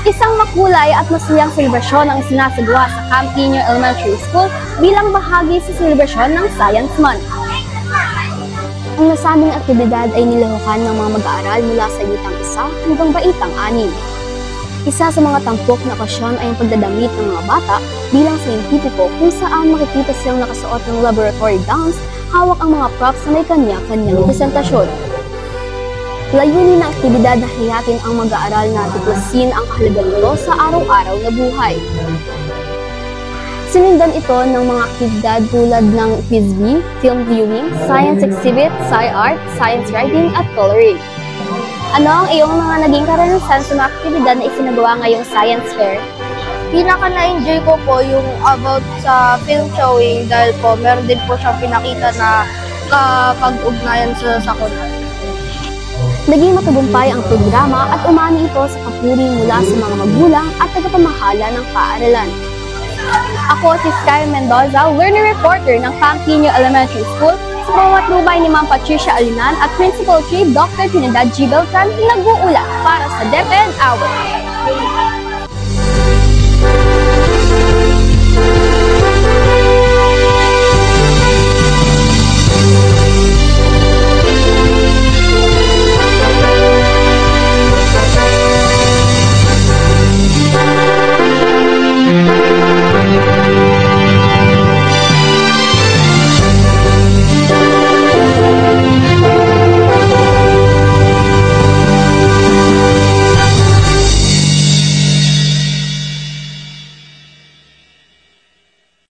Isang makulay at masayang selebrasyon ang sinasagawa sa Camp Nino Elementary School bilang bahagi sa selebrasyon ng Science Month. Ang nasabing aktibidad ay nilahukan ng mga mag-aaral mula sa Baitang 1 hanggang Baitang 6. Isa sa mga tampok na okasyon ay ang pagdadamit ng mga bata bilang scientifico kung saan makikita silang nakasuot ng laboratory gowns, hawak ang mga props na may kanya-kanyang presentasyon. Layunin ng aktibidad na hiyatin ang mag-aaral na tuklasin ang kahalagan nito sa araw-araw na buhay. Sinundan ito ng mga aktibidad tulad ng quiz bee, film viewing, science exhibit, sci-art, science writing at coloring. Ano ang iyong mga naging karanasan sa mga aktibidad na isinagawa ngayong science fair? Pinaka na-enjoy ko po yung about sa film showing dahil po meron din po siyang pinakita na kapag-ugnayan sa sakunan. Naging matagumpay ang programa at umani ito sa papuri mula sa mga magulang at tagapamahala ng paaralan. Ako si Sky Mendoza, learning reporter ng Camp Nino Elementary School, sa pamamatlubay ni Ma'am Patricia Alinan at Principal Chief Dr. Trinidad G. Beltran, nag-uula para sa DepEd Hour.